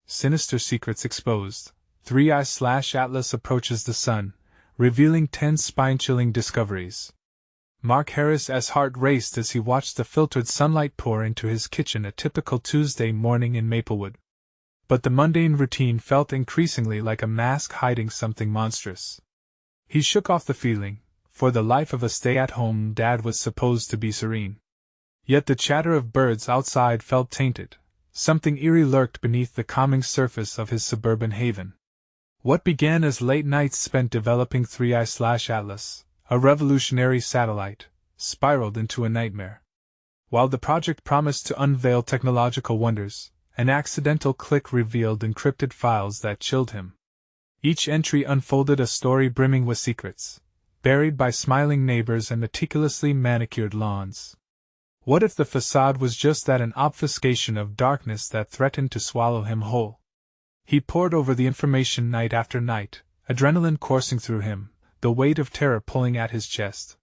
Sinister Secrets Exposed. 3i/Atlas approaches the sun, revealing 10 spine-chilling discoveries. Mark Harris's heart raced as he watched the filtered sunlight pour into his kitchen a typical Tuesday morning in Maplewood. But the mundane routine felt increasingly like a mask hiding something monstrous. He shook off the feeling, for the life of a stay-at-home dad was supposed to be serene. Yet the chatter of birds outside felt tainted. Something eerie lurked beneath the calming surface of his suburban haven. What began as late nights spent developing 3i/Atlas, a revolutionary satellite, spiraled into a nightmare. While the project promised to unveil technological wonders, an accidental click revealed encrypted files that chilled him. Each entry unfolded a story brimming with secrets, buried by smiling neighbors and meticulously manicured lawns. What if the facade was just that, an obfuscation of darkness that threatened to swallow him whole? He pored over the information night after night, adrenaline coursing through him, the weight of terror pulling at his chest.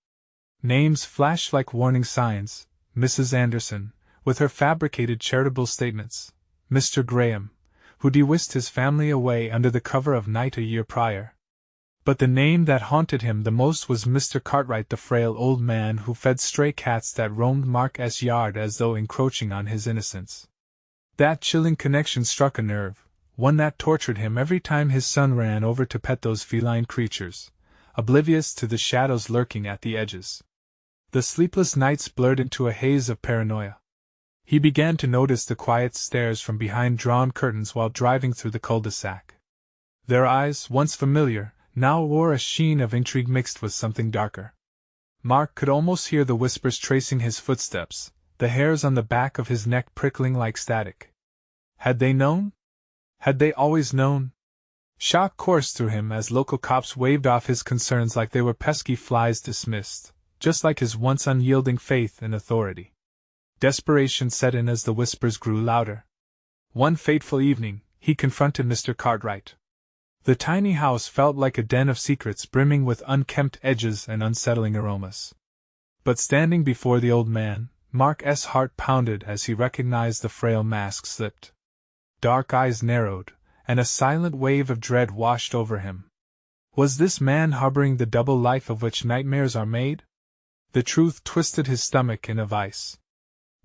Names flashed like warning signs: Mrs. Anderson, with her fabricated charitable statements; Mr. Graham, who de-whisked his family away under the cover of night a year prior. But the name that haunted him the most was Mr. Cartwright, the frail old man who fed stray cats that roamed Mark's yard as though encroaching on his innocence. That chilling connection struck a nerve, one that tortured him every time his son ran over to pet those feline creatures, oblivious to the shadows lurking at the edges. The sleepless nights blurred into a haze of paranoia. He began to notice the quiet stares from behind drawn curtains while driving through the cul-de-sac. Their eyes, once familiar, now wore a sheen of intrigue mixed with something darker. Mark could almost hear the whispers tracing his footsteps, the hairs on the back of his neck prickling like static. Had they known? Had they always known? Shock coursed through him as local cops waved off his concerns like they were pesky flies dismissed, just like his once unyielding faith in authority. Desperation set in as the whispers grew louder. One fateful evening, he confronted Mr. Cartwright. The tiny house felt like a den of secrets brimming with unkempt edges and unsettling aromas. But standing before the old man, Mark's heart pounded as he recognized the frail mask slipped. Dark eyes narrowed, and a silent wave of dread washed over him. Was this man harboring the double life of which nightmares are made? The truth twisted his stomach in a vice.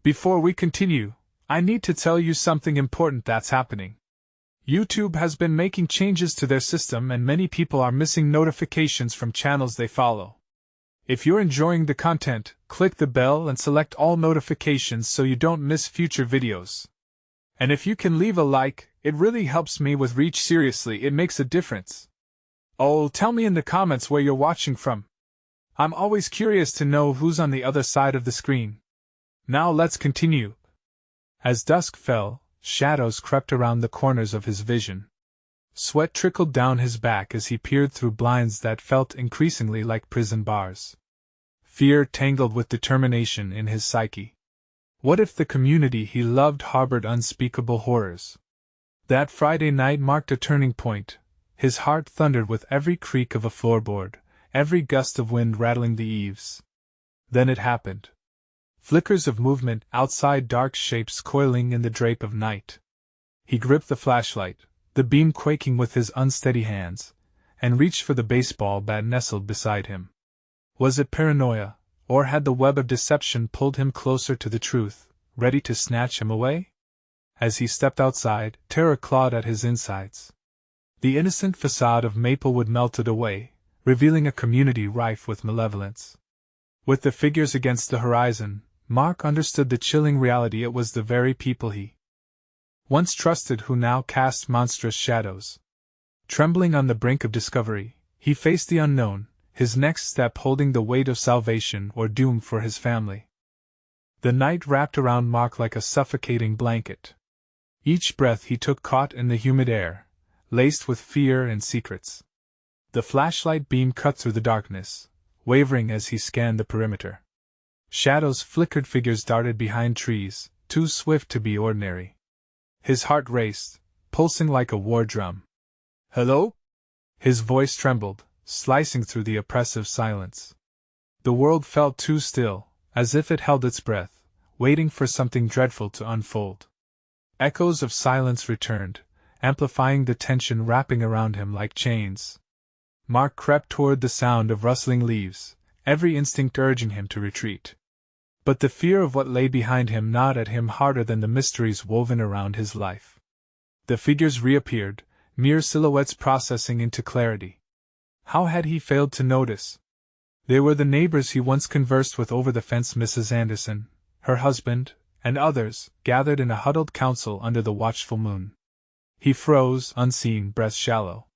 Before we continue, I need to tell you something important that's happening. YouTube has been making changes to their system and many people are missing notifications from channels they follow. If you're enjoying the content, click the bell and select all notifications so you don't miss future videos. And if you can leave a like, it really helps me with reach. Seriously, it makes a difference. Oh, tell me in the comments where you're watching from. I'm always curious to know who's on the other side of the screen. Now let's continue. As dusk fell, shadows crept around the corners of his vision. Sweat trickled down his back as he peered through blinds that felt increasingly like prison bars. Fear tangled with determination in his psyche. What if the community he loved harbored unspeakable horrors? That Friday night marked a turning point. His heart thundered with every creak of a floorboard, every gust of wind rattling the eaves. Then it happened. Flickers of movement outside, dark shapes coiling in the drape of night. He gripped the flashlight, the beam quaking with his unsteady hands, and reached for the baseball bat nestled beside him. Was it paranoia, or had the web of deception pulled him closer to the truth, ready to snatch him away? As he stepped outside, terror clawed at his insides. The innocent facade of Maplewood melted away, revealing a community rife with malevolence. With the figures against the horizon, Mark understood the chilling reality. It was the very people he once trusted who now cast monstrous shadows. Trembling on the brink of discovery, he faced the unknown, his next step holding the weight of salvation or doom for his family. The night wrapped around Mark like a suffocating blanket. Each breath he took caught in the humid air, laced with fear and secrets. The flashlight beam cut through the darkness, wavering as he scanned the perimeter. Shadows flickered, figures darted behind trees, too swift to be ordinary. His heart raced, pulsing like a war drum. "Hello?" His voice trembled, slicing through the oppressive silence. The world felt too still, as if it held its breath, waiting for something dreadful to unfold. Echoes of silence returned, amplifying the tension wrapping around him like chains. Mark crept toward the sound of rustling leaves, every instinct urging him to retreat. But the fear of what lay behind him gnawed at him harder than the mysteries woven around his life. The figures reappeared, mere silhouettes processing into clarity. How had he failed to notice? They were the neighbors he once conversed with over the fence, Mrs. Anderson, her husband, and others, gathered in a huddled council under the watchful moon. He froze, unseen, breath shallow.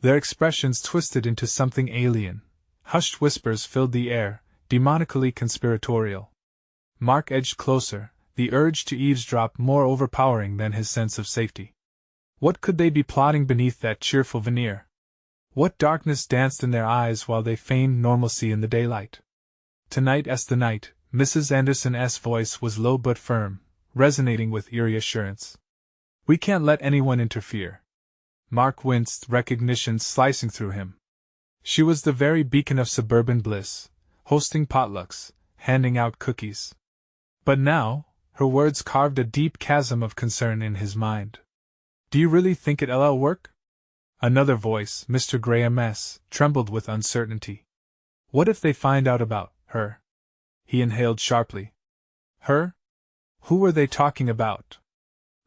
Their expressions twisted into something alien. Hushed whispers filled the air, demonically conspiratorial. Mark edged closer, the urge to eavesdrop more overpowering than his sense of safety. What could they be plotting beneath that cheerful veneer? What darkness danced in their eyes while they feigned normalcy in the daylight? Tonight as the night, Mrs. Anderson's voice was low but firm, resonating with eerie assurance. "We can't let anyone interfere." Mark winced, recognition slicing through him. She was the very beacon of suburban bliss, hosting potlucks, handing out cookies. But now, her words carved a deep chasm of concern in his mind. "Do you really think it'll work?" Another voice, Mr. Graham's, trembled with uncertainty. "What if they find out about her?" He inhaled sharply. Her? Who were they talking about?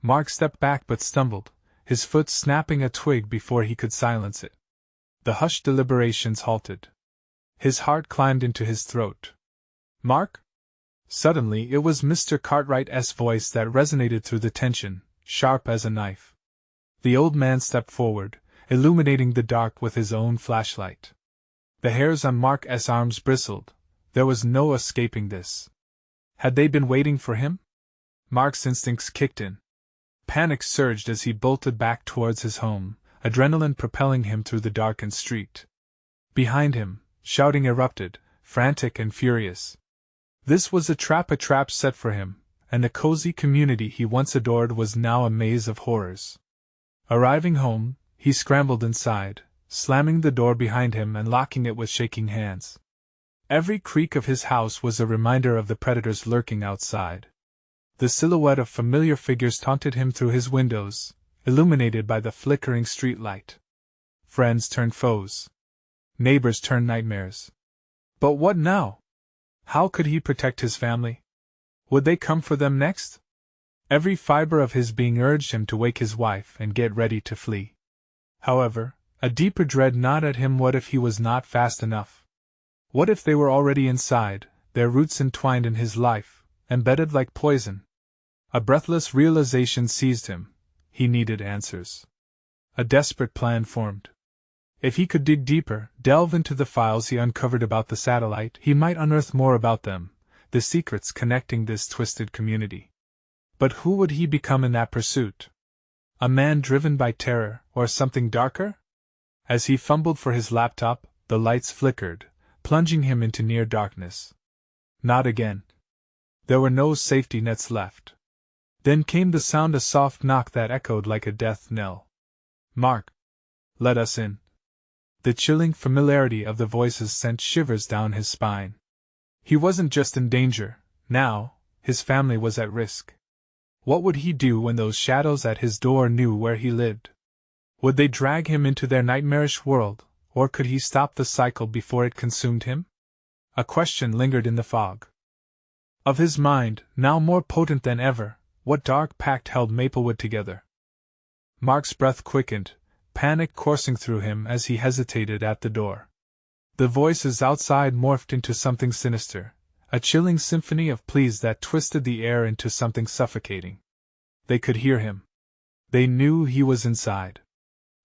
Mark stepped back but stumbled, his foot snapping a twig before he could silence it. The hushed deliberations halted. His heart climbed into his throat. "Mark?" Suddenly it was Mr. Cartwright's voice that resonated through the tension, sharp as a knife. The old man stepped forward, illuminating the dark with his own flashlight. The hairs on Mark's arms bristled. There was no escaping this. Had they been waiting for him? Mark's instincts kicked in. Panic surged as he bolted back towards his home, adrenaline propelling him through the darkened street. Behind him, shouting erupted, frantic and furious. This was a trap set for him, and the cozy community he once adored was now a maze of horrors. Arriving home, he scrambled inside, slamming the door behind him and locking it with shaking hands. Every creak of his house was a reminder of the predators lurking outside. The silhouette of familiar figures taunted him through his windows, illuminated by the flickering street light. Friends turned foes. Neighbors turned nightmares. But what now? How could he protect his family? Would they come for them next? Every fiber of his being urged him to wake his wife and get ready to flee. However, a deeper dread gnawed at him. What if he was not fast enough? What if they were already inside, their roots entwined in his life, embedded like poison? A breathless realization seized him. He needed answers. A desperate plan formed. If he could dig deeper, delve into the files he uncovered about the satellite, he might unearth more about them, the secrets connecting this twisted community. But who would he become in that pursuit? A man driven by terror, or something darker? As he fumbled for his laptop, the lights flickered, plunging him into near darkness. Not again. There were no safety nets left. Then came the sound, a soft knock that echoed like a death knell. "Mark, let us in." The chilling familiarity of the voices sent shivers down his spine. He wasn't just in danger, now, his family was at risk. What would he do when those shadows at his door knew where he lived? Would they drag him into their nightmarish world, or could he stop the cycle before it consumed him? A question lingered in the fog of his mind, now more potent than ever. What dark pact held Maplewood together? Mark's breath quickened, panic coursing through him as he hesitated at the door. The voices outside morphed into something sinister, a chilling symphony of pleas that twisted the air into something suffocating. They could hear him. They knew he was inside.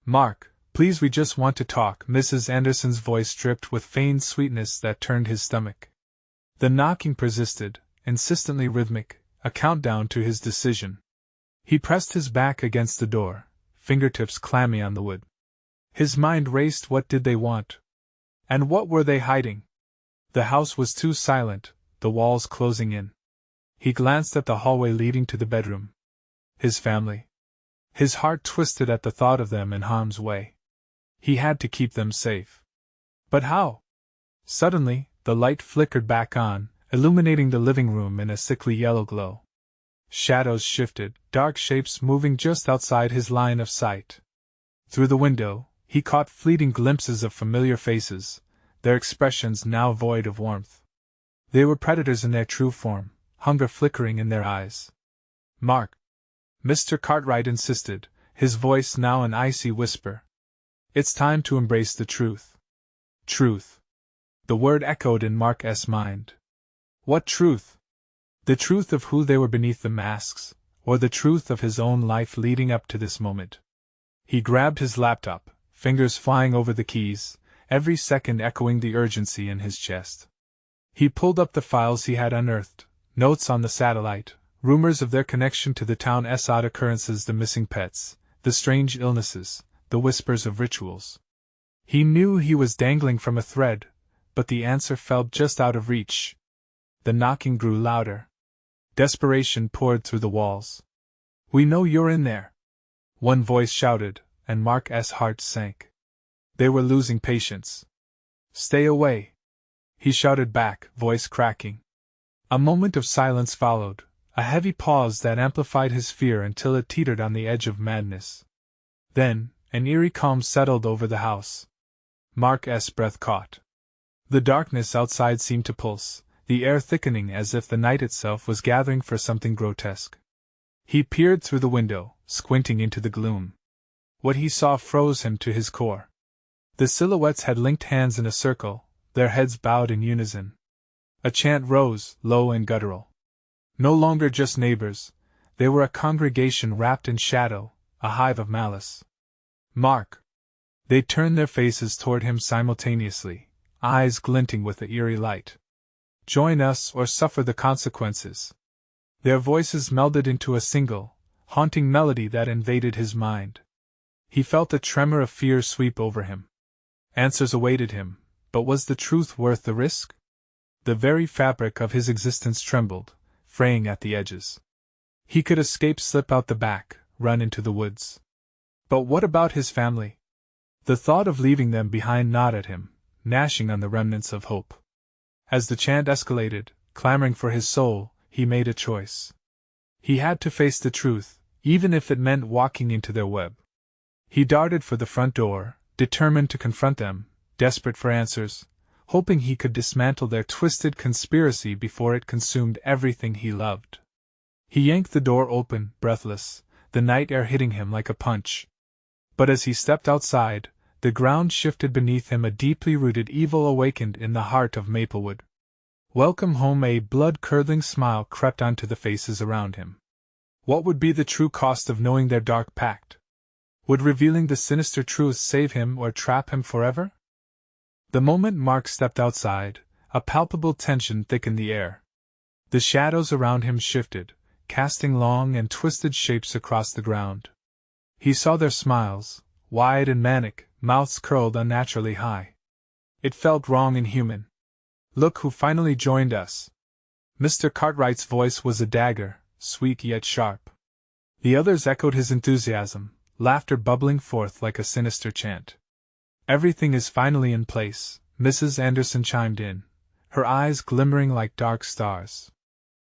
"Mark, please, we just want to talk," Mrs. Anderson's voice dripped with feigned sweetness that turned his stomach. The knocking persisted, insistently rhythmic, a countdown to his decision. He pressed his back against the door, fingertips clammy on the wood. His mind raced. What did they want? And what were they hiding? The house was too silent, the walls closing in. He glanced at the hallway leading to the bedroom. His family. His heart twisted at the thought of them in harm's way. He had to keep them safe. But how? Suddenly, the light flickered back on, illuminating the living room in a sickly yellow glow. Shadows shifted, dark shapes moving just outside his line of sight. Through the window, he caught fleeting glimpses of familiar faces, their expressions now void of warmth. They were predators in their true form, hunger flickering in their eyes. "Mark," Mr. Cartwright insisted, his voice now an icy whisper. "It's time to embrace the truth." Truth. The word echoed in Mark's mind. What truth? The truth of who they were beneath the masks, or the truth of his own life leading up to this moment? He grabbed his laptop, fingers flying over the keys, every second echoing the urgency in his chest. He pulled up the files he had unearthed, notes on the satellite, rumors of their connection to the town's odd occurrences, the missing pets, the strange illnesses, the whispers of rituals. He knew he was dangling from a thread, but the answer felt just out of reach. The knocking grew louder. Desperation poured through the walls. "We know you're in there," one voice shouted, and Mark's heart sank. They were losing patience. "Stay away," he shouted back, voice cracking. A moment of silence followed, a heavy pause that amplified his fear until it teetered on the edge of madness. Then, an eerie calm settled over the house. Mark's breath caught. The darkness outside seemed to pulse, the air thickening as if the night itself was gathering for something grotesque. He peered through the window, squinting into the gloom. What he saw froze him to his core. The silhouettes had linked hands in a circle, their heads bowed in unison. A chant rose, low and guttural. No longer just neighbors, they were a congregation wrapped in shadow, a hive of malice. "Mark!" They turned their faces toward him simultaneously, eyes glinting with the eerie light. "Join us or suffer the consequences." Their voices melded into a single, haunting melody that invaded his mind. He felt a tremor of fear sweep over him. Answers awaited him, but was the truth worth the risk? The very fabric of his existence trembled, fraying at the edges. He could escape, slip out the back, run into the woods. But what about his family? The thought of leaving them behind gnawed at him, gnashing on the remnants of hope. As the chant escalated, clamoring for his soul, he made a choice. He had to face the truth, even if it meant walking into their web. He darted for the front door, determined to confront them, desperate for answers, hoping he could dismantle their twisted conspiracy before it consumed everything he loved. He yanked the door open, breathless, the night air hitting him like a punch. But as he stepped outside, the ground shifted beneath him. A deeply rooted evil awakened in the heart of Maplewood. Welcome home. A blood-curdling smile crept onto the faces around him. What would be the true cost of knowing their dark pact? Would revealing the sinister truth save him or trap him forever? The moment Mark stepped outside, a palpable tension thickened the air. The shadows around him shifted, casting long and twisted shapes across the ground. He saw their smiles, wide and manic, mouths curled unnaturally high. It felt wrong and human. "Look who finally joined us." Mr. Cartwright's voice was a dagger, sweet yet sharp. The others echoed his enthusiasm, laughter bubbling forth like a sinister chant. "Everything is finally in place," Mrs. Anderson chimed in, her eyes glimmering like dark stars.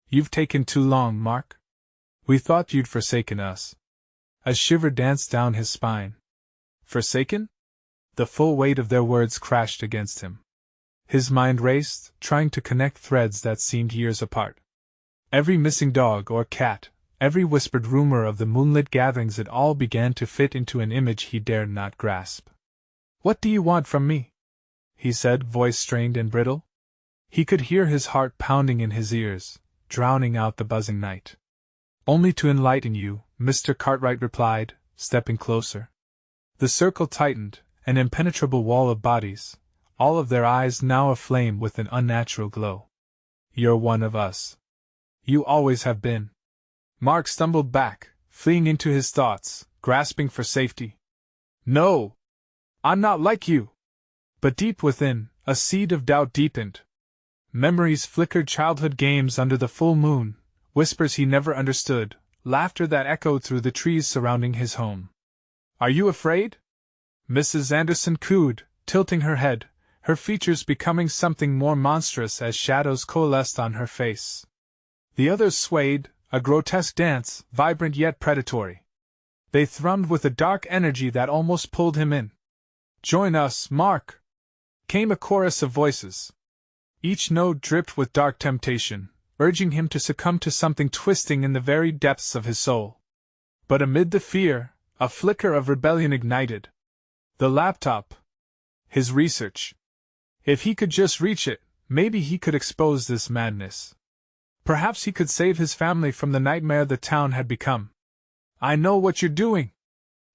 "You've taken too long, Mark. We thought you'd forsaken us." A shiver danced down his spine. Forsaken? The full weight of their words crashed against him. His mind raced, trying to connect threads that seemed years apart. Every missing dog or cat, every whispered rumor of the moonlit gatherings, it all began to fit into an image he dared not grasp. "What do you want from me?" he said, voice strained and brittle. He could hear his heart pounding in his ears, drowning out the buzzing night. "Only to enlighten you," Mr. Cartwright replied, stepping closer. The circle tightened, an impenetrable wall of bodies, all of their eyes now aflame with an unnatural glow. "You're one of us. You always have been." Mark stumbled back, fleeing into his thoughts, grasping for safety. "No! I'm not like you!" But deep within, a seed of doubt deepened. Memories flickered, childhood games under the full moon, whispers he never understood, laughter that echoed through the trees surrounding his home. "Are you afraid?" Mrs. Anderson cooed, tilting her head, her features becoming something more monstrous as shadows coalesced on her face. The others swayed, a grotesque dance, vibrant yet predatory. They thrummed with a dark energy that almost pulled him in. "Join us, Mark!" came a chorus of voices. Each note dripped with dark temptation, urging him to succumb to something twisting in the very depths of his soul. But amid the fear, a flicker of rebellion ignited. The laptop. His research. If he could just reach it, maybe he could expose this madness. Perhaps he could save his family from the nightmare the town had become. "I know what you're doing!"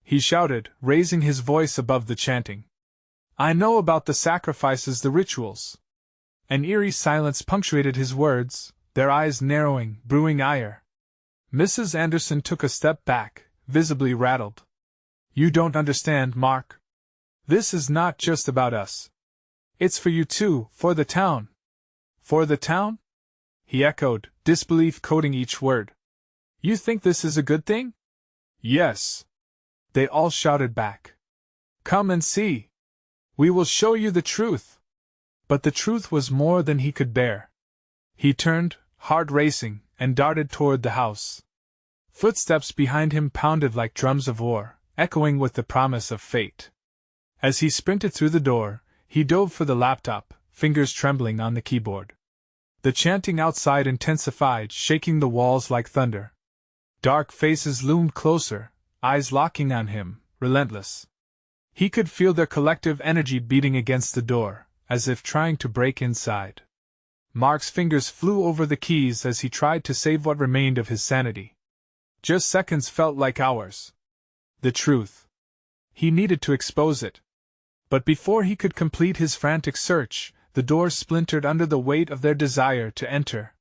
he shouted, raising his voice above the chanting. "I know about the sacrifices, the rituals." An eerie silence punctuated his words, their eyes narrowing, brewing ire. Mrs. Anderson took a step back, visibly rattled. "You don't understand, Mark. This is not just about us. It's for you too, for the town." "For the town?" he echoed, disbelief coating each word. "You think this is a good thing?" "Yes," they all shouted back. "Come and see. We will show you the truth." But the truth was more than he could bear. He turned, heart racing, and darted toward the house. Footsteps behind him pounded like drums of war, echoing with the promise of fate. As he sprinted through the door, he dove for the laptop, fingers trembling on the keyboard. The chanting outside intensified, shaking the walls like thunder. Dark faces loomed closer, eyes locking on him, relentless. He could feel their collective energy beating against the door, as if trying to break inside. Mark's fingers flew over the keys as he tried to save what remained of his sanity. Just seconds felt like hours. The truth. He needed to expose it. But before he could complete his frantic search, the door splintered under the weight of their desire to enter.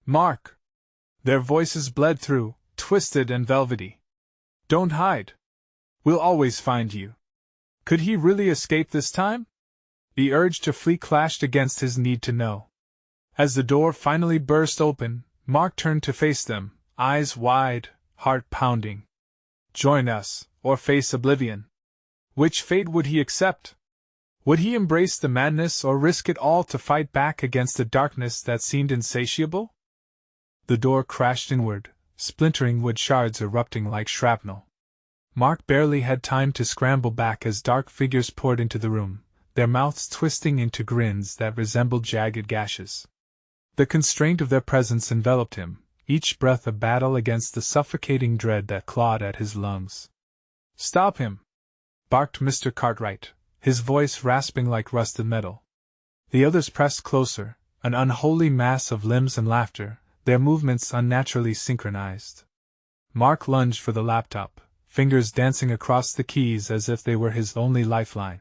"Mark!" Their voices bled through, twisted and velvety. "Don't hide. We'll always find you." Could he really escape this time? The urge to flee clashed against his need to know. As the door finally burst open, Mark turned to face them, eyes wide, heart pounding. Join us, or face oblivion. Which fate would he accept? Would he embrace the madness or risk it all to fight back against the darkness that seemed insatiable? The door crashed inward, splintering wood shards erupting like shrapnel. Mark barely had time to scramble back as dark figures poured into the room, their mouths twisting into grins that resembled jagged gashes. The constraint of their presence enveloped him, each breath a battle against the suffocating dread that clawed at his lungs. "Stop him!" barked Mr. Cartwright, his voice rasping like rusted metal. The others pressed closer, an unholy mass of limbs and laughter, their movements unnaturally synchronized. Mark lunged for the laptop, fingers dancing across the keys as if they were his only lifeline.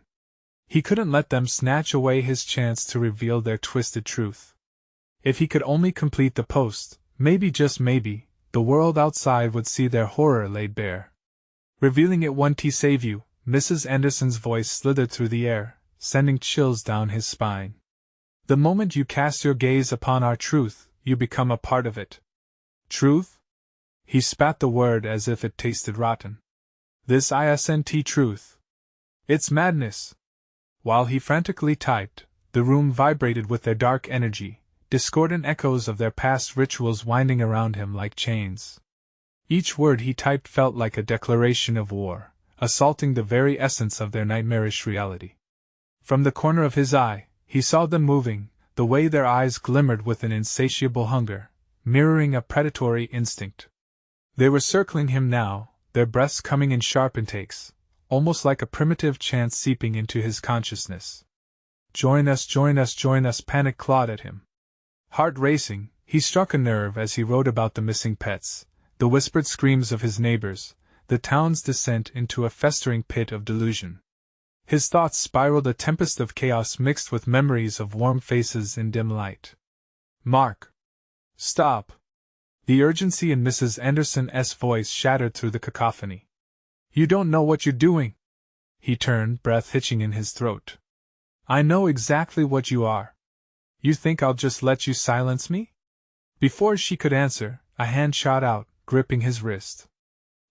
He couldn't let them snatch away his chance to reveal their twisted truth. If he could only complete the post, maybe, just maybe, the world outside would see their horror laid bare. "Revealing it won't save you," Mrs. Anderson's voice slithered through the air, sending chills down his spine. "The moment you cast your gaze upon our truth, you become a part of it." "Truth?" He spat the word as if it tasted rotten. "This isn't truth. It's madness." While he frantically typed, the room vibrated with their dark energy, discordant echoes of their past rituals winding around him like chains. Each word he typed felt like a declaration of war, assaulting the very essence of their nightmarish reality. From the corner of his eye, he saw them moving, the way their eyes glimmered with an insatiable hunger, mirroring a predatory instinct. They were circling him now, their breaths coming in sharp intakes, almost like a primitive chant seeping into his consciousness. "Join us, join us, join us," panic clawed at him. Heart racing, he struck a nerve as he wrote about the missing pets, the whispered screams of his neighbors, the town's descent into a festering pit of delusion. His thoughts spiraled, a tempest of chaos mixed with memories of warm faces in dim light. "Mark! Stop!" The urgency in Mrs. Anderson's voice shattered through the cacophony. "You don't know what you're doing!" He turned, breath hitching in his throat. "I know exactly what you are. You think I'll just let you silence me?" Before she could answer, a hand shot out, gripping his wrist.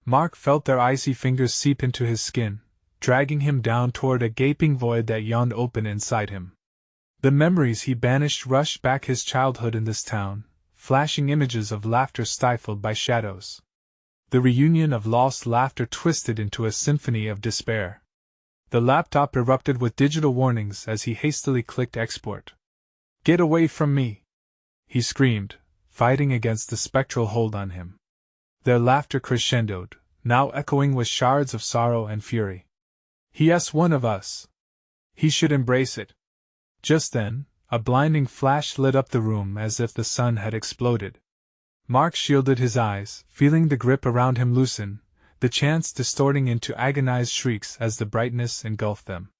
Mark felt their icy fingers seep into his skin, dragging him down toward a gaping void that yawned open inside him. The memories he banished rushed back, his childhood in this town, flashing images of laughter stifled by shadows. The reunion of lost laughter twisted into a symphony of despair. The laptop erupted with digital warnings as he hastily clicked export. "Get away from me!" he screamed, fighting against the spectral hold on him. Their laughter crescendoed, now echoing with shards of sorrow and fury. "He's one of us. He should embrace it." Just then, a blinding flash lit up the room as if the sun had exploded. Mark shielded his eyes, feeling the grip around him loosen, the chance distorting into agonized shrieks as the brightness engulfed them.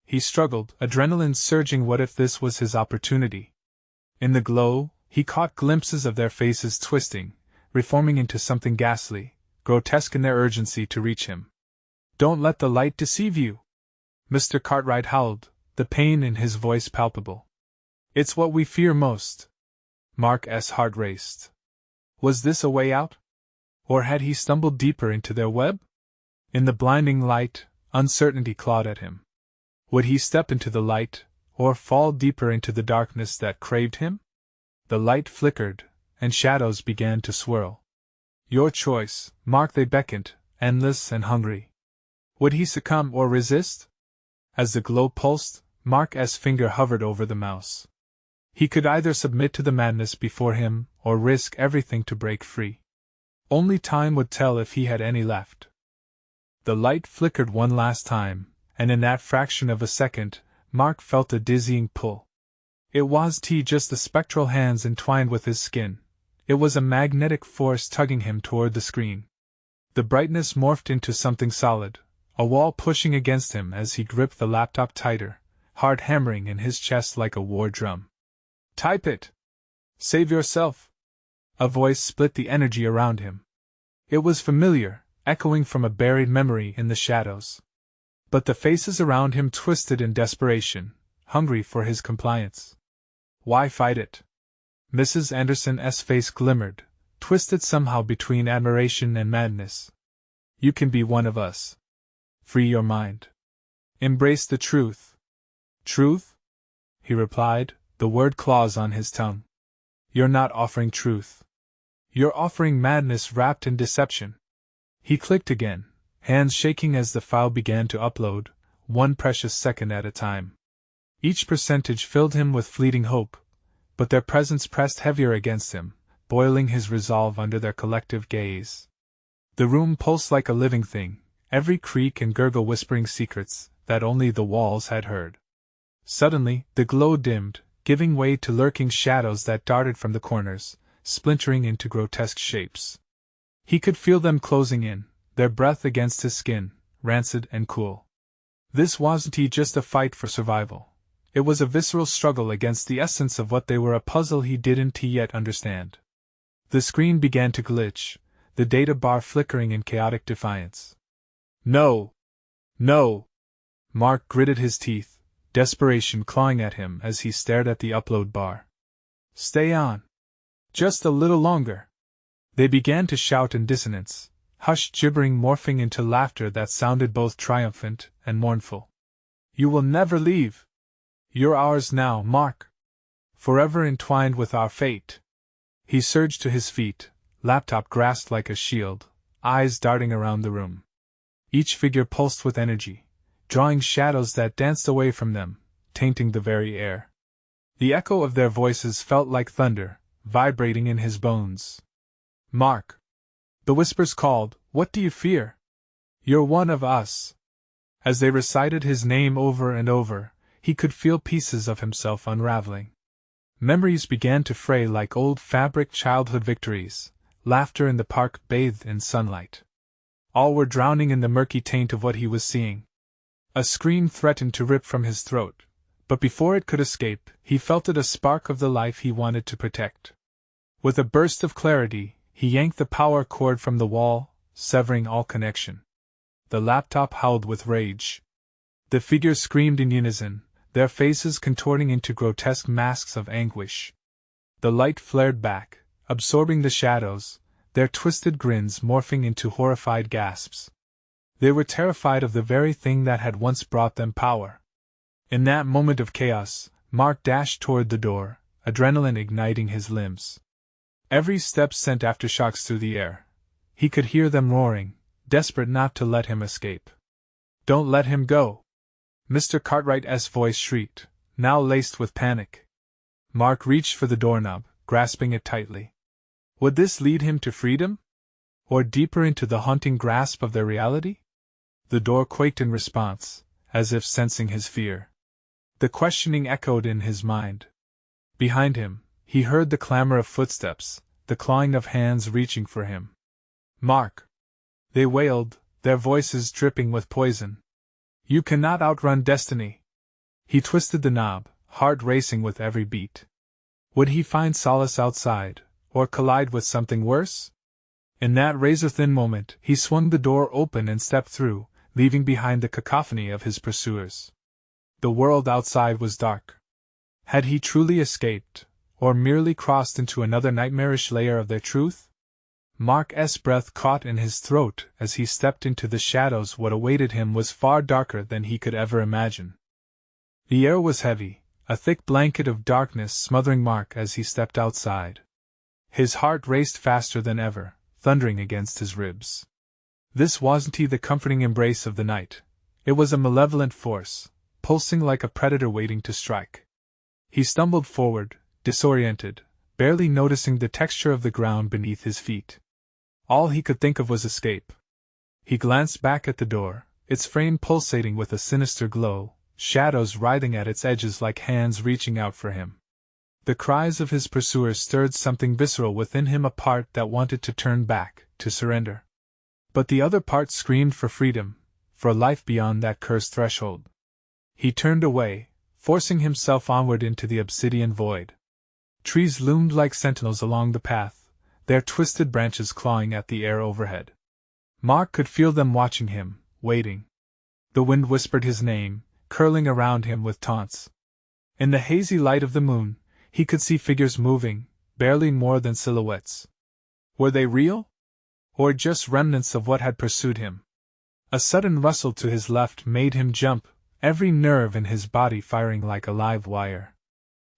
He struggled, adrenaline surging. What if this was his opportunity? In the glow, he caught glimpses of their faces twisting, reforming into something ghastly, grotesque in their urgency to reach him. "Don't let the light deceive you!" Mr. Cartwright howled, the pain in his voice palpable. "It's what we fear most." Mark's heart raced. Was this a way out? Or had he stumbled deeper into their web? In the blinding light, uncertainty clawed at him. Would he step into the light, or fall deeper into the darkness that craved him? The light flickered, and shadows began to swirl. "Your choice, Mark," they beckoned, endless and hungry. Would he succumb or resist? As the glow pulsed, Mark's finger hovered over the mouse. He could either submit to the madness before him, or risk everything to break free. Only time would tell if he had any left. The light flickered one last time, and in that fraction of a second, Mark felt a dizzying pull. It wasn't just the spectral hands entwined with his skin. It was a magnetic force tugging him toward the screen. The brightness morphed into something solid, a wall pushing against him as he gripped the laptop tighter, heart hammering in his chest like a war drum. "Type it! Save yourself!" A voice split the energy around him. It was familiar, echoing from a buried memory in the shadows. But the faces around him twisted in desperation, hungry for his compliance. Why fight it? Mrs. Anderson's face glimmered, twisted somehow between admiration and madness. "You can be one of us. Free your mind. Embrace the truth." "Truth?" he replied, the word claws on his tongue. "You're not offering truth. You're offering madness wrapped in deception." He clicked again, hands shaking as the file began to upload, one precious second at a time. Each percentage filled him with fleeting hope, but their presence pressed heavier against him, boiling his resolve under their collective gaze. The room pulsed like a living thing, every creak and gurgle whispering secrets that only the walls had heard. Suddenly, the glow dimmed, giving way to lurking shadows that darted from the corners, splintering into grotesque shapes. He could feel them closing in, their breath against his skin, rancid and cool. This wasn't just a fight for survival. It was a visceral struggle against the essence of what they were, a puzzle he didn't yet understand. The screen began to glitch, the data bar flickering in chaotic defiance. "No! No!" Mark gritted his teeth, desperation clawing at him as he stared at the upload bar. "Stay on! Just a little longer!" They began to shout in dissonance, hushed gibbering morphing into laughter that sounded both triumphant and mournful. "You will never leave! You're ours now, Mark! Forever entwined with our fate!" He surged to his feet, laptop grasped like a shield, eyes darting around the room. Each figure pulsed with energy, drawing shadows that danced away from them, tainting the very air. The echo of their voices felt like thunder, vibrating in his bones. "Mark!" The whispers called, "What do you fear? You're one of us!" As they recited his name over and over, he could feel pieces of himself unraveling. Memories began to fray like old fabric, childhood victories, laughter in the park bathed in sunlight. All were drowning in the murky taint of what he was seeing. A scream threatened to rip from his throat, but before it could escape, he felt it, a spark of the life he wanted to protect. With a burst of clarity, he yanked the power cord from the wall, severing all connection. The laptop howled with rage. The figures screamed in unison, their faces contorting into grotesque masks of anguish. The light flared back, absorbing the shadows, their twisted grins morphing into horrified gasps. They were terrified of the very thing that had once brought them power. In that moment of chaos, Mark dashed toward the door, adrenaline igniting his limbs. Every step sent aftershocks through the air. He could hear them roaring, desperate not to let him escape. "Don't let him go!" Mr. Cartwright's voice shrieked, now laced with panic. Mark reached for the doorknob, grasping it tightly. Would this lead him to freedom? Or deeper into the haunting grasp of their reality? The door quaked in response, as if sensing his fear. The questioning echoed in his mind. Behind him, he heard the clamor of footsteps, the clawing of hands reaching for him. "Mark!" they wailed, their voices dripping with poison. "You cannot outrun destiny!" He twisted the knob, heart racing with every beat. Would he find solace outside, or collide with something worse? In that razor-thin moment, he swung the door open and stepped through, leaving behind the cacophony of his pursuers. The world outside was dark. Had he truly escaped, or merely crossed into another nightmarish layer of their truth? Mark's breath caught in his throat as he stepped into the shadows. What awaited him was far darker than he could ever imagine. The air was heavy, a thick blanket of darkness smothering Mark as he stepped outside. His heart raced faster than ever, thundering against his ribs. This wasn't the comforting embrace of the night. It was a malevolent force, pulsing like a predator waiting to strike. He stumbled forward, disoriented, barely noticing the texture of the ground beneath his feet. All he could think of was escape. He glanced back at the door, its frame pulsating with a sinister glow, shadows writhing at its edges like hands reaching out for him. The cries of his pursuers stirred something visceral within him, a part that wanted to turn back, to surrender. But the other part screamed for freedom, for life beyond that cursed threshold. He turned away, forcing himself onward into the obsidian void. Trees loomed like sentinels along the path, their twisted branches clawing at the air overhead. Mark could feel them watching him, waiting. The wind whispered his name, curling around him with taunts. In the hazy light of the moon, he could see figures moving, barely more than silhouettes. Were they real? Or just remnants of what had pursued him? A sudden rustle to his left made him jump, every nerve in his body firing like a live wire.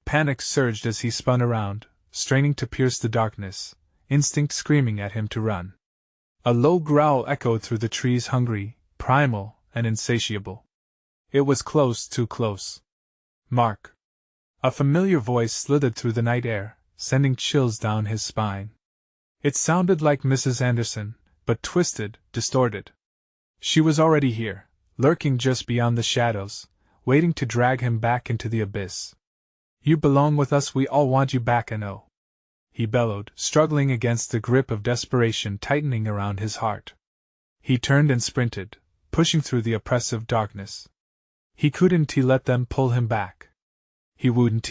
Panic surged as he spun around, straining to pierce the darkness, instinct screaming at him to run. A low growl echoed through the trees, hungry, primal, and insatiable. It was close, too close. "Mark!" A familiar voice slithered through the night air, sending chills down his spine. It sounded like Mrs. Anderson, but twisted, distorted. She was already here, lurking just beyond the shadows, waiting to drag him back into the abyss. "You belong with us, we all want you back, and oh!" he bellowed, struggling against the grip of desperation tightening around his heart. He turned and sprinted, pushing through the oppressive darkness. He couldn't let them pull him back. He wouldn't.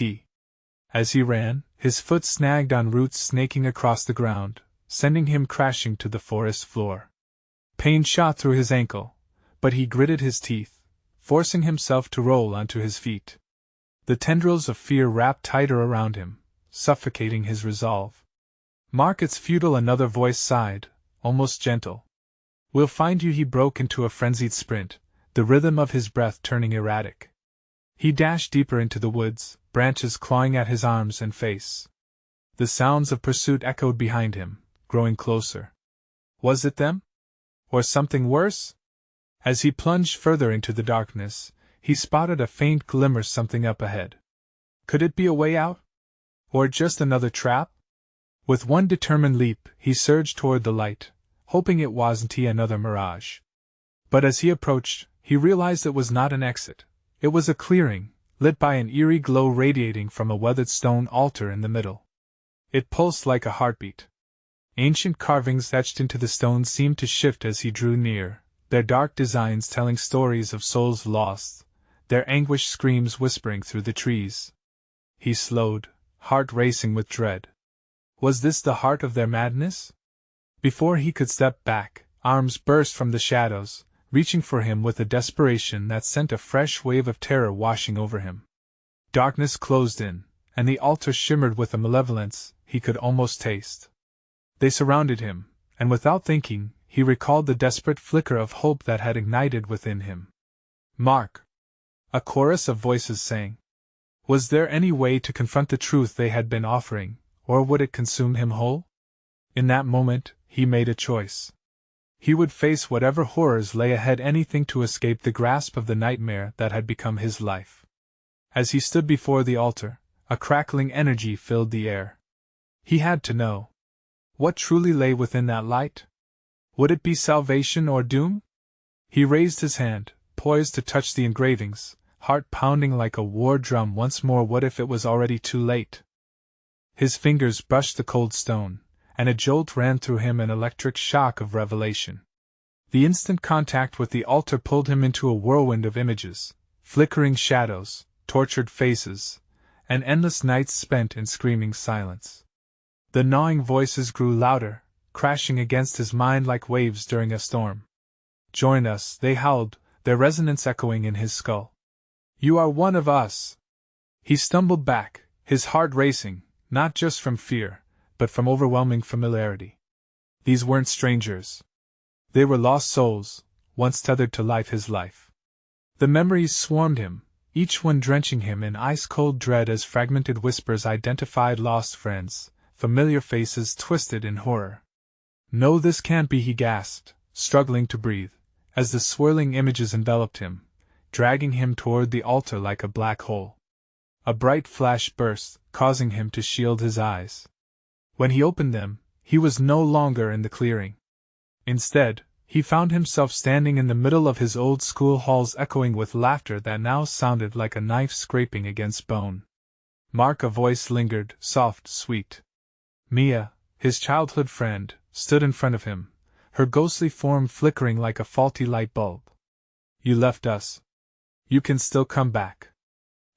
As he ran, his foot snagged on roots snaking across the ground, sending him crashing to the forest floor. Pain shot through his ankle, but he gritted his teeth, forcing himself to roll onto his feet. The tendrils of fear wrapped tighter around him, suffocating his resolve. "Mark, it's futile," another voice sighed, almost gentle. "We'll find you." He broke into a frenzied sprint, the rhythm of his breath turning erratic. He dashed deeper into the woods, branches clawing at his arms and face. The sounds of pursuit echoed behind him, growing closer. Was it them? Or something worse? As he plunged further into the darkness, he spotted a faint glimmer, something up ahead. Could it be a way out? Or just another trap? With one determined leap, he surged toward the light, hoping it wasn't another mirage. But as he approached, he realized it was not an exit. It was a clearing, lit by an eerie glow radiating from a weathered stone altar in the middle. It pulsed like a heartbeat. Ancient carvings etched into the stone seemed to shift as he drew near, their dark designs telling stories of souls lost, their anguished screams whispering through the trees. He slowed, heart racing with dread. Was this the heart of their madness? Before he could step back, arms burst from the shadows, reaching for him with a desperation that sent a fresh wave of terror washing over him. Darkness closed in, and the altar shimmered with a malevolence he could almost taste. They surrounded him, and without thinking, he recalled the desperate flicker of hope that had ignited within him. "Mark!" a chorus of voices sang. Was there any way to confront the truth they had been offering, or would it consume him whole? In that moment, he made a choice. He would face whatever horrors lay ahead, anything to escape the grasp of the nightmare that had become his life. As he stood before the altar, a crackling energy filled the air. He had to know. What truly lay within that light? Would it be salvation or doom? He raised his hand, poised to touch the engravings, heart pounding like a war drum once more. What if it was already too late? His fingers brushed the cold stone, and a jolt ran through him, an electric shock of revelation. The instant contact with the altar pulled him into a whirlwind of images, flickering shadows, tortured faces, and endless nights spent in screaming silence. The gnawing voices grew louder, crashing against his mind like waves during a storm. "Join us," they howled, their resonance echoing in his skull. "You are one of us." He stumbled back, his heart racing, not just from fear, but from overwhelming familiarity. These weren't strangers. They were lost souls, once tethered to life, his life. The memories swarmed him, each one drenching him in ice-cold dread as fragmented whispers identified lost friends, familiar faces twisted in horror. "No, this can't be," he gasped, struggling to breathe, as the swirling images enveloped him, dragging him toward the altar like a black hole. A bright flash burst, causing him to shield his eyes. When he opened them, he was no longer in the clearing. Instead, he found himself standing in the middle of his old school halls, echoing with laughter that now sounded like a knife scraping against bone. "Mark," a voice lingered, soft, sweet. Mia, his childhood friend, stood in front of him, her ghostly form flickering like a faulty light bulb. "You left us. You can still come back."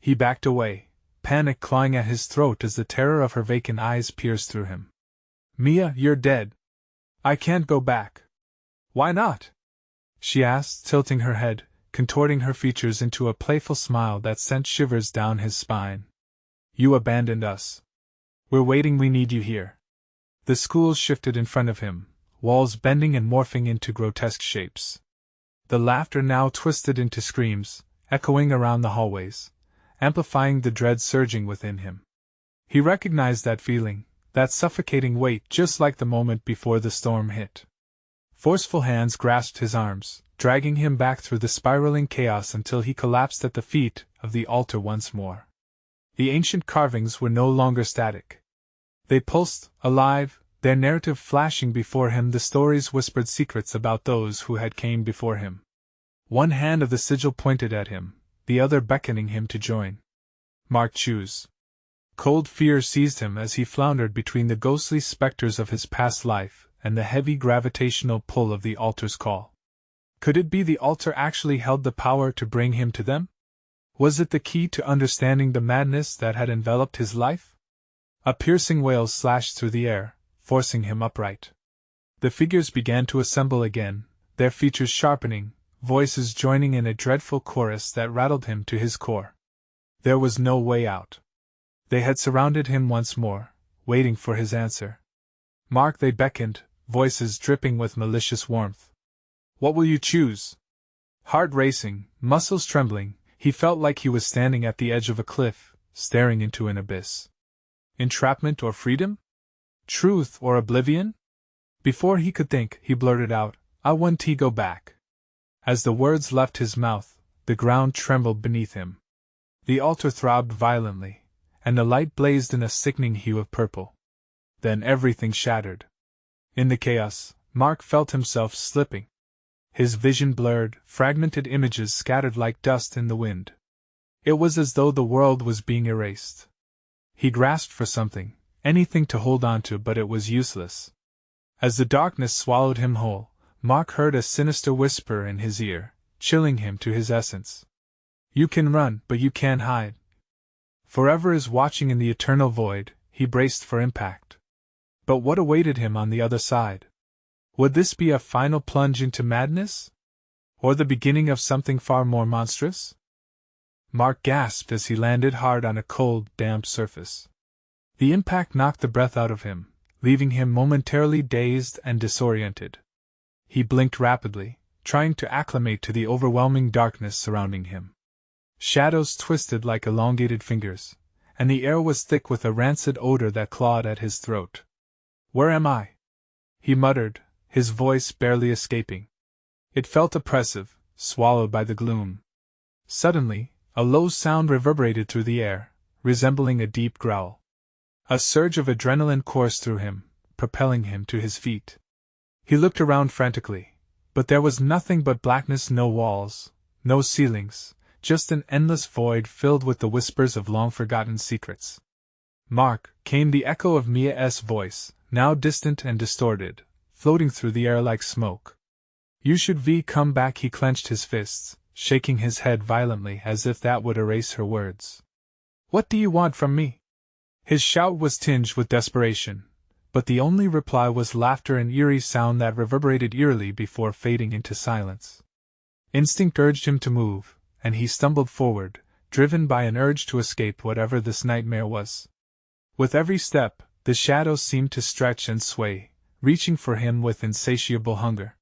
He backed away, panic clawing at his throat as the terror of her vacant eyes pierced through him. "Mia, you're dead." "I can't go back." "Why not?" she asked, tilting her head, contorting her features into a playful smile that sent shivers down his spine. "You abandoned us. We're waiting, we need you here." The school shifted in front of him, walls bending and morphing into grotesque shapes. The laughter now twisted into screams, echoing around the hallways, amplifying the dread surging within him. He recognized that feeling, that suffocating weight, just like the moment before the storm hit. Forceful hands grasped his arms, dragging him back through the spiraling chaos until he collapsed at the feet of the altar once more. The ancient carvings were no longer static. They pulsed, alive, their narrative flashing before him, the stories whispered secrets about those who had came before him. One hand of the sigil pointed at him, the other beckoning him to join. Mark, choose. Cold fear seized him as he floundered between the ghostly specters of his past life and the heavy gravitational pull of the altar's call. Could it be the altar actually held the power to bring him to them? Was it the key to understanding the madness that had enveloped his life? A piercing wail slashed through the air, forcing him upright. The figures began to assemble again, their features sharpening, voices joining in a dreadful chorus that rattled him to his core. There was no way out. They had surrounded him once more, waiting for his answer. "Mark," they beckoned, voices dripping with malicious warmth. "What will you choose?" Heart racing, muscles trembling, he felt like he was standing at the edge of a cliff, staring into an abyss. Entrapment or freedom? Truth or oblivion? Before he could think, he blurted out, "I want to go back." As the words left his mouth, the ground trembled beneath him. The altar throbbed violently, and the light blazed in a sickening hue of purple. Then everything shattered. In the chaos, Mark felt himself slipping. His vision blurred, fragmented images scattered like dust in the wind. It was as though the world was being erased. He grasped for something, anything to hold on to, but it was useless. As the darkness swallowed him whole, Mark heard a sinister whisper in his ear, chilling him to his essence. "You can run, but you can't hide. Forever is watching in the eternal void." He braced for impact. But what awaited him on the other side? Would this be a final plunge into madness? Or the beginning of something far more monstrous? Mark gasped as he landed hard on a cold, damp surface. The impact knocked the breath out of him, leaving him momentarily dazed and disoriented. He blinked rapidly, trying to acclimate to the overwhelming darkness surrounding him. Shadows twisted like elongated fingers, and the air was thick with a rancid odor that clawed at his throat. "Where am I?" he muttered, his voice barely escaping. It felt oppressive, swallowed by the gloom. Suddenly, a low sound reverberated through the air, resembling a deep growl. A surge of adrenaline coursed through him, propelling him to his feet. He looked around frantically, but there was nothing but blackness, no walls, no ceilings, just an endless void filled with the whispers of long-forgotten secrets. "Mark," came the echo of Mia's voice, now distant and distorted, floating through the air like smoke. "You should come back." He clenched his fists, shaking his head violently as if that would erase her words. "What do you want from me?" His shout was tinged with desperation, but the only reply was laughter, an eerie sound that reverberated eerily before fading into silence. Instinct urged him to move, and he stumbled forward, driven by an urge to escape whatever this nightmare was. With every step, the shadows seemed to stretch and sway, reaching for him with insatiable hunger.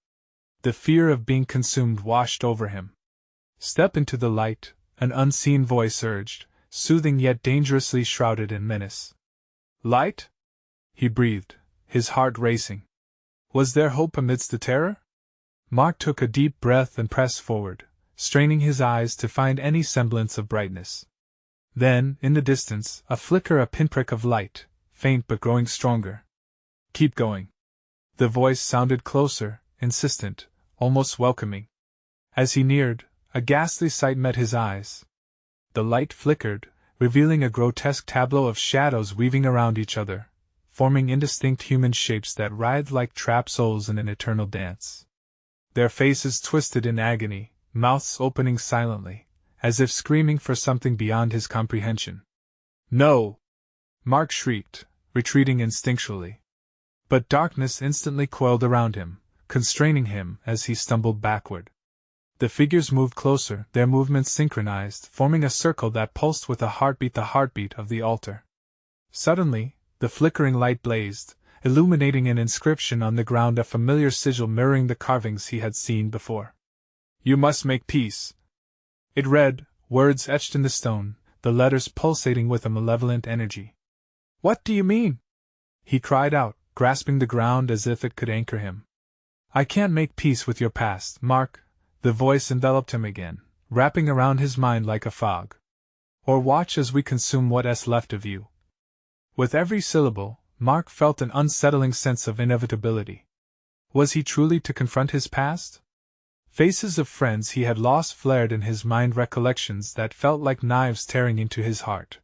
The fear of being consumed washed over him. "Step into the light," an unseen voice urged, soothing yet dangerously shrouded in menace. "Light?" he breathed, his heart racing. Was there hope amidst the terror? Mark took a deep breath and pressed forward, straining his eyes to find any semblance of brightness. Then, in the distance, a flicker, a pinprick of light, faint but growing stronger. "Keep going." The voice sounded closer, insistent, almost welcoming. As he neared, a ghastly sight met his eyes. The light flickered, revealing a grotesque tableau of shadows weaving around each other, forming indistinct human shapes that writhed like trapped souls in an eternal dance. Their faces twisted in agony, mouths opening silently, as if screaming for something beyond his comprehension. "No!" Mark shrieked, retreating instinctually. But darkness instantly coiled around him, constraining him as he stumbled backward. The figures moved closer, their movements synchronized, forming a circle that pulsed with a heartbeat, the heartbeat of the altar. Suddenly, the flickering light blazed, illuminating an inscription on the ground, a familiar sigil mirroring the carvings he had seen before. "You must make peace." It read, words etched in the stone, the letters pulsating with a malevolent energy. "What do you mean?" he cried out, grasping the ground as if it could anchor him. "I can't make peace with your past, Mark." The voice enveloped him again, wrapping around his mind like a fog. "Or watch as we consume what's left of you." With every syllable, Mark felt an unsettling sense of inevitability. Was he truly to confront his past? Faces of friends he had lost flared in his mind, recollections that felt like knives tearing into his heart.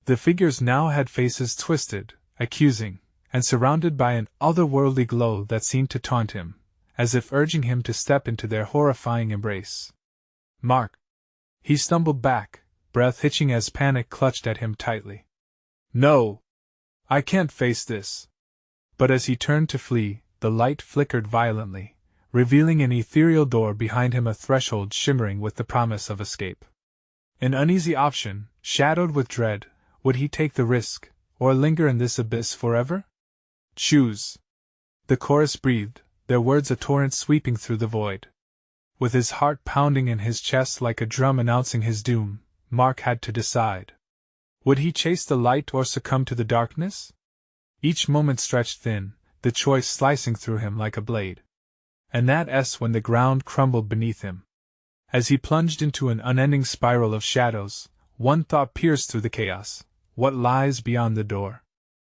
The figures now had faces twisted, accusing, and surrounded by an otherworldly glow that seemed to taunt him, as if urging him to step into their horrifying embrace. "Mark!" He stumbled back, breath hitching as panic clutched at him tightly. "No! I can't face this." But as he turned to flee, the light flickered violently, revealing an ethereal door behind him, a threshold shimmering with the promise of escape. An uneasy option, shadowed with dread. Would he take the risk, or linger in this abyss forever? "Choose." The chorus breathed, their words a torrent sweeping through the void. With his heart pounding in his chest like a drum announcing his doom, Mark had to decide. Would he chase the light or succumb to the darkness? Each moment stretched thin, the choice slicing through him like a blade. And when the ground crumbled beneath him. As he plunged into an unending spiral of shadows, one thought pierced through the chaos: what lies beyond the door?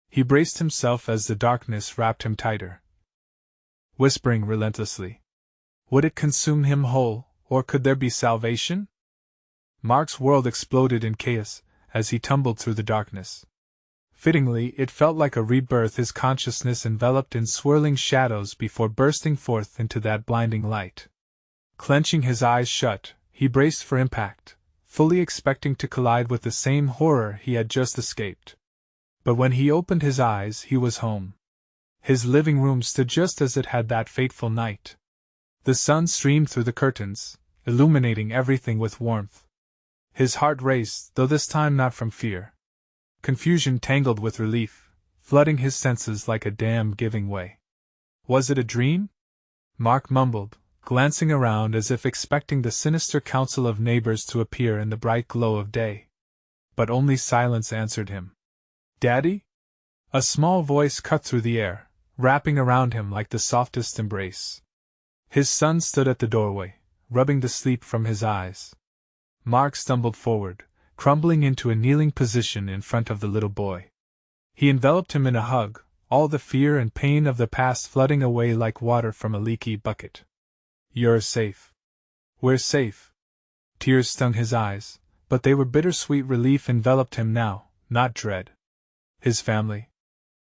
He braced himself as the darkness wrapped him tighter, whispering relentlessly. Would it consume him whole, or could there be salvation? Mark's world exploded in chaos as he tumbled through the darkness. Fittingly, it felt like a rebirth, his consciousness enveloped in swirling shadows before bursting forth into that blinding light. Clenching his eyes shut, he braced for impact, fully expecting to collide with the same horror he had just escaped. But when he opened his eyes, he was home. His living room stood just as it had that fateful night. The sun streamed through the curtains, illuminating everything with warmth. His heart raced, though this time not from fear. Confusion tangled with relief, flooding his senses like a dam giving way. Was it a dream? Mark mumbled, glancing around as if expecting the sinister council of neighbors to appear in the bright glow of day. but only silence answered him. "Daddy?" A small voice cut through the air, wrapping around him like the softest embrace. His son stood at the doorway, rubbing the sleep from his eyes. Mark stumbled forward, crumbling into a kneeling position in front of the little boy. He enveloped him in a hug, all the fear and pain of the past flooding away like water from a leaky bucket. "You're safe." "We're safe." Tears stung his eyes, but they were bittersweet relief enveloped him now, not dread. His family?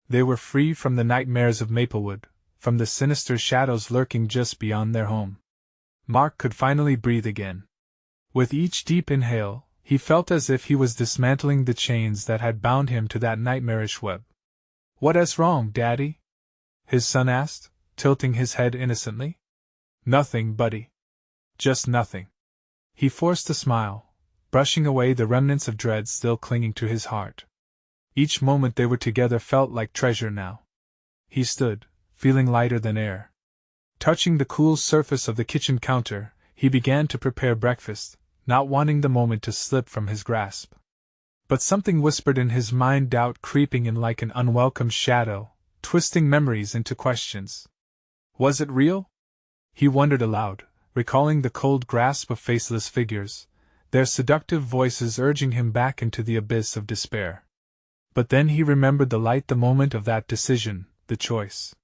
They were free from the nightmares of Maplewood, from the sinister shadows lurking just beyond their home. Mark could finally breathe again. With each deep inhale, he felt as if he was dismantling the chains that had bound him to that nightmarish web. "What is wrong, Daddy?" his son asked, tilting his head innocently. "Nothing, buddy. Just nothing." He forced a smile, brushing away the remnants of dread still clinging to his heart. Each moment they were together felt like treasure now. He stood, feeling lighter than air. Touching the cool surface of the kitchen counter, he began to prepare breakfast, not wanting the moment to slip from his grasp. But something whispered in his mind, doubt creeping in like an unwelcome shadow, twisting memories into questions. Was it real? He wondered aloud, recalling the cold grasp of faceless figures, their seductive voices urging him back into the abyss of despair. But then he remembered the light, the moment of that decision, the choice.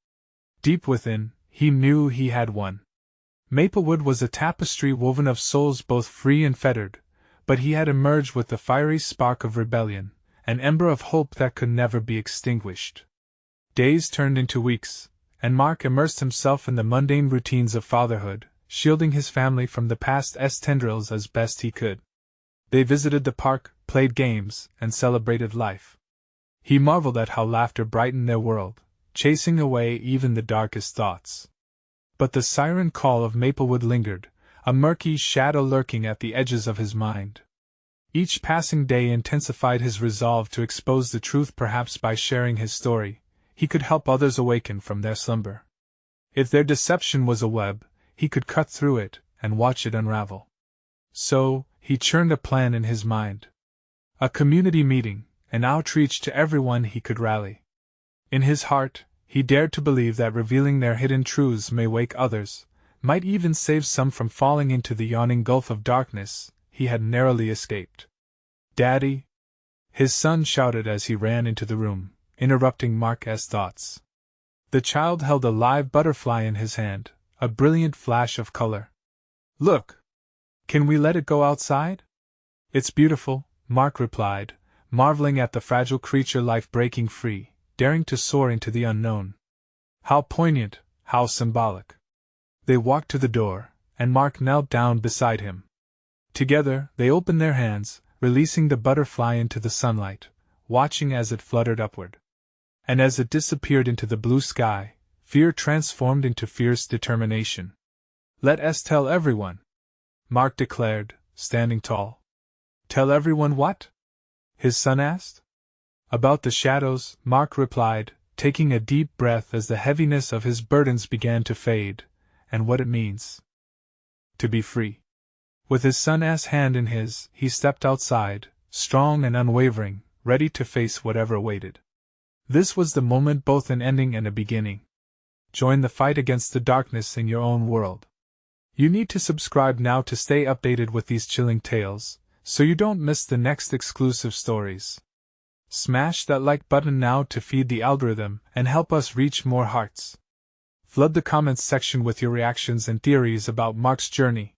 Deep within, he knew he had won. Maplewood was a tapestry woven of souls both free and fettered, but he had emerged with the fiery spark of rebellion, an ember of hope that could never be extinguished. Days turned into weeks, and Mark immersed himself in the mundane routines of fatherhood, shielding his family from the past's tendrils as best he could. They visited the park, played games, and celebrated life. He marveled at how laughter brightened their world, chasing away even the darkest thoughts. But the siren call of Maplewood lingered, a murky shadow lurking at the edges of his mind. Each passing day intensified his resolve to expose the truth. Perhaps by sharing his story, he could help others awaken from their slumber. If their deception was a web, he could cut through it and watch it unravel. So, he churned a plan in his mind. A community meeting, an outreach to everyone he could rally. In his heart, he dared to believe that revealing their hidden truths may wake others, might even save some from falling into the yawning gulf of darkness he had narrowly escaped. "Daddy!" his son shouted as he ran into the room, interrupting Mark's thoughts. The child held a live butterfly in his hand, a brilliant flash of color. "Look! Can we let it go outside?" "It's beautiful," Mark replied, marveling at the fragile creature, life breaking free, daring to soar into the unknown. How poignant, how symbolic. They walked to the door, and Mark knelt down beside him. Together, they opened their hands, releasing the butterfly into the sunlight, watching as it fluttered upward. And as it disappeared into the blue sky, fear transformed into fierce determination. "Let us tell everyone," Mark declared, standing tall. "Tell everyone what?" his son asked. "About the shadows," Mark replied, taking a deep breath as the heaviness of his burdens began to fade, "and what it means to be free." With his son's hand in his, he stepped outside, strong and unwavering, ready to face whatever awaited. This was the moment, both an ending and a beginning. Join the fight against the darkness in your own world. You need to subscribe now to stay updated with these chilling tales, so you don't miss the next exclusive stories. Smash that like button now to feed the algorithm and help us reach more hearts. Flood the comments section with your reactions and theories about Mark's journey.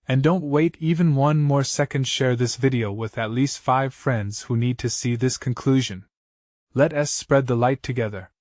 And don't wait even one more second, share this video with at least 5 friends who need to see this conclusion. Let us spread the light together.